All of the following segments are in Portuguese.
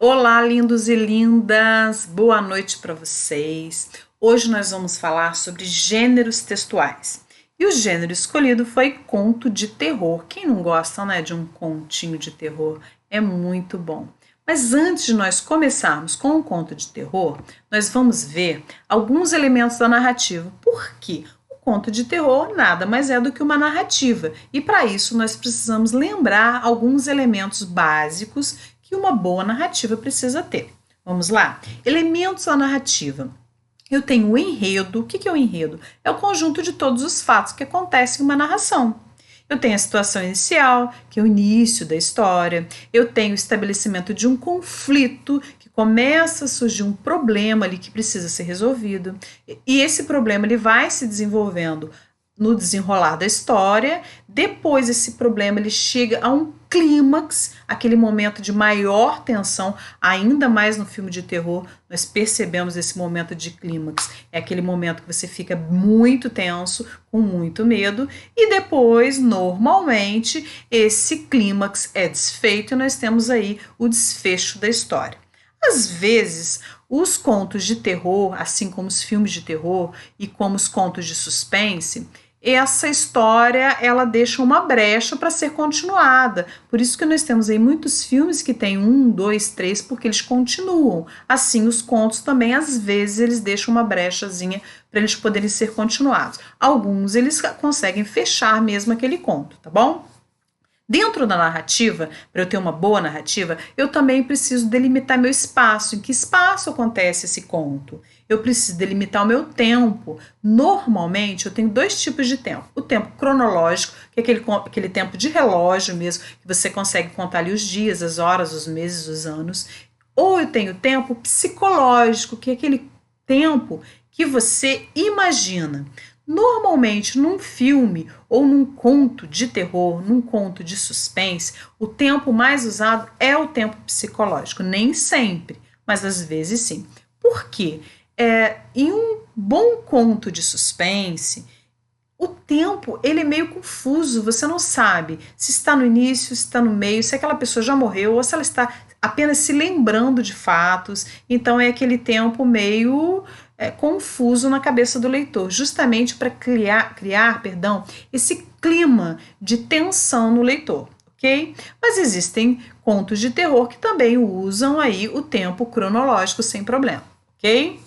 Olá, lindos e lindas! Boa noite para vocês. Hoje nós vamos falar sobre gêneros textuais. E o gênero escolhido foi conto de terror. Quem não gosta, né, de um continho de terror? É muito bom. Mas antes de nós começarmos com o conto de terror, nós vamos ver alguns elementos da narrativa. Por quê? O conto de terror nada mais é do que uma narrativa. E para isso nós precisamos lembrar alguns elementos básicos que uma boa narrativa precisa ter. Vamos lá? Elementos da narrativa. Eu tenho o enredo. O que é o enredo? É o conjunto de todos os fatos que acontecem em uma narração. Eu tenho a situação inicial, que é o início da história. Eu tenho o estabelecimento de um conflito, que começa a surgir um problema ali que precisa ser resolvido. E esse problema ele vai se desenvolvendo no desenrolar da história. Depois esse problema ele chega a um clímax, aquele momento de maior tensão, ainda mais no filme de terror, nós percebemos esse momento de clímax. É aquele momento que você fica muito tenso, com muito medo, e depois, normalmente, esse clímax é desfeito e nós temos aí o desfecho da história. Às vezes, os contos de terror, assim como os filmes de terror e como os contos de suspense, essa história ela deixa uma brecha para ser continuada. Por isso que nós temos aí muitos filmes que tem 1, 2, 3, porque eles continuam. Assim, os contos também, às vezes, eles deixam uma brechazinha para eles poderem ser continuados. Alguns eles conseguem fechar mesmo aquele conto, tá bom? Dentro da narrativa, para eu ter uma boa narrativa, eu também preciso delimitar meu espaço. Em que espaço acontece esse conto? Eu preciso delimitar o meu tempo. Normalmente, eu tenho dois tipos de tempo. O tempo cronológico, que é aquele tempo de relógio mesmo, que você consegue contar ali os dias, as horas, os meses, os anos. Ou eu tenho o tempo psicológico, que é aquele tempo que você imagina. Normalmente, num filme ou num conto de terror, num conto de suspense, o tempo mais usado é o tempo psicológico. Nem sempre, mas às vezes sim. Por quê? Em um bom conto de suspense, o tempo ele é meio confuso, você não sabe se está no início, se está no meio, se aquela pessoa já morreu ou se ela está apenas se lembrando de fatos. Então é aquele tempo meio confuso na cabeça do leitor, justamente para criar esse clima de tensão no leitor, ok? Mas existem contos de terror que também usam aí o tempo cronológico sem problema, ok?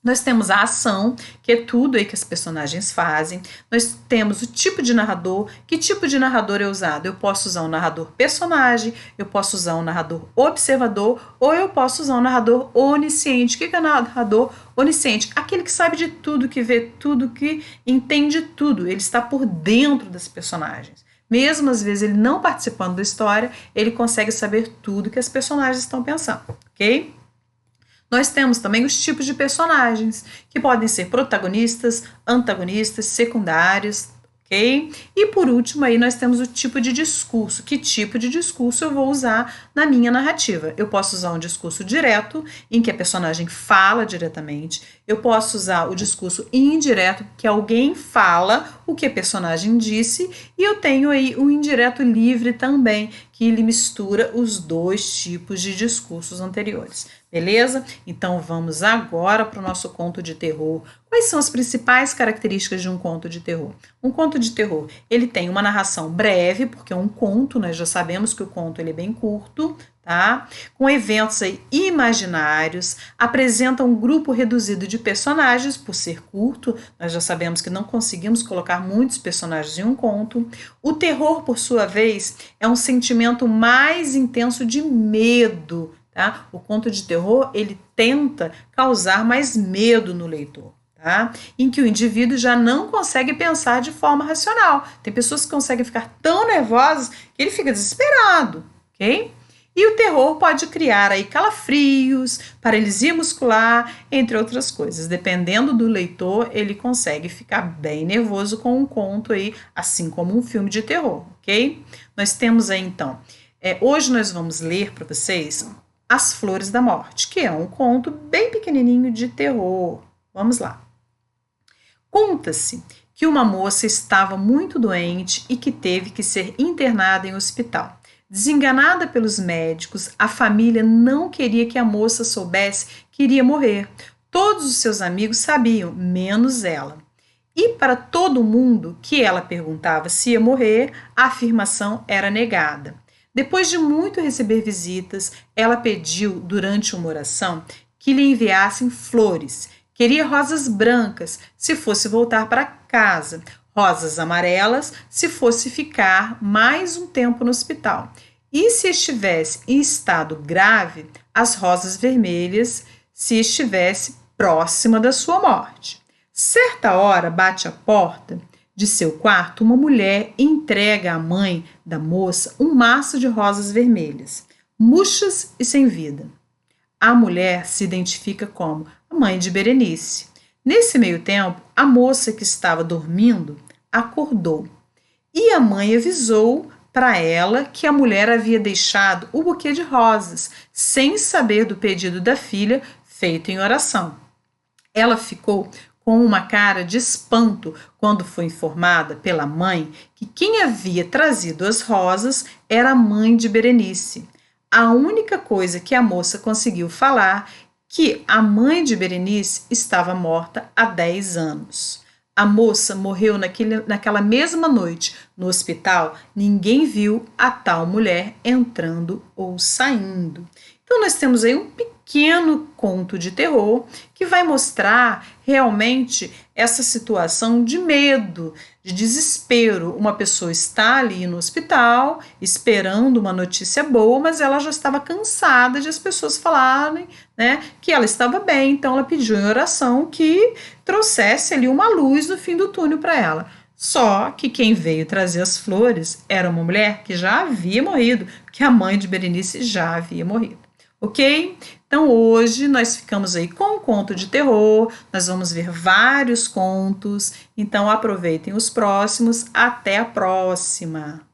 Nós temos a ação, que é tudo aí que as personagens fazem. Nós temos o tipo de narrador. Que tipo de narrador é usado? Eu posso usar um narrador personagem, eu posso usar um narrador observador, ou eu posso usar um narrador onisciente. O que é narrador onisciente? Aquele que sabe de tudo, que vê tudo, que entende tudo. Ele está por dentro das personagens. Mesmo às vezes ele não participando da história, ele consegue saber tudo que as personagens estão pensando, ok? Nós temos também os tipos de personagens, que podem ser protagonistas, antagonistas, secundários, ok? E por último aí nós temos o tipo de discurso. Que tipo de discurso eu vou usar na minha narrativa? Eu posso usar um discurso direto, em que a personagem fala diretamente. Eu posso usar o discurso indireto, que alguém fala o que a personagem disse. E eu tenho aí o indireto livre também, que ele mistura os dois tipos de discursos anteriores. Beleza? Então vamos agora para o nosso conto de terror. Quais são as principais características de um conto de terror? Um conto de terror, ele tem uma narração breve, porque é um conto, nós já sabemos que o conto ele é bem curto, tá? Com eventos aí imaginários, apresenta um grupo reduzido de personagens, por ser curto, nós já sabemos que não conseguimos colocar muitos personagens em um conto. O terror, por sua vez, é um sentimento mais intenso de medo, tá? O conto de terror, ele tenta causar mais medo no leitor, tá? Em que o indivíduo já não consegue pensar de forma racional. Tem pessoas que conseguem ficar tão nervosas que ele fica desesperado, ok? E o terror pode criar aí calafrios, paralisia muscular, entre outras coisas. Dependendo do leitor, ele consegue ficar bem nervoso com um conto aí, assim como um filme de terror, ok? Nós temos aí então, hoje nós vamos ler para vocês As Flores da Morte, que é um conto bem pequenininho de terror. Vamos lá. Conta-se que uma moça estava muito doente e que teve que ser internada em hospital. Desenganada pelos médicos, a família não queria que a moça soubesse que iria morrer. Todos os seus amigos sabiam, menos ela. E para todo mundo que ela perguntava se ia morrer, a afirmação era negada. Depois de muito receber visitas, ela pediu, durante uma oração, que lhe enviassem flores. Queria rosas brancas, se fosse voltar para casa, rosas amarelas, se fosse ficar mais um tempo no hospital. E se estivesse em estado grave, as rosas vermelhas, se estivesse próxima da sua morte. Certa hora bate à porta de seu quarto uma mulher e entrega à mãe da moça um maço de rosas vermelhas, murchas e sem vida. A mulher se identifica como a mãe de Berenice. Nesse meio tempo, a moça que estava dormindo acordou e a mãe avisou para ela que a mulher havia deixado o buquê de rosas, sem saber do pedido da filha feito em oração. Ela ficou com uma cara de espanto quando foi informada pela mãe que quem havia trazido as rosas era a mãe de Berenice. A única coisa que a moça conseguiu falar que a mãe de Berenice estava morta há 10 anos. A moça morreu naquela mesma noite. No hospital, ninguém viu a tal mulher entrando ou saindo. Então, nós temos aí um pequeno conto de terror que vai mostrar realmente essa situação de medo, de desespero. Uma pessoa está ali no hospital esperando uma notícia boa, mas ela já estava cansada de as pessoas falarem, né, que ela estava bem, então ela pediu em oração que trouxesse ali uma luz no fim do túnel para ela. Só que quem veio trazer as flores era uma mulher que já havia morrido, que a mãe de Berenice já havia morrido. Ok? Então hoje nós ficamos aí com um conto de terror, nós vamos ver vários contos, então aproveitem os próximos, até a próxima!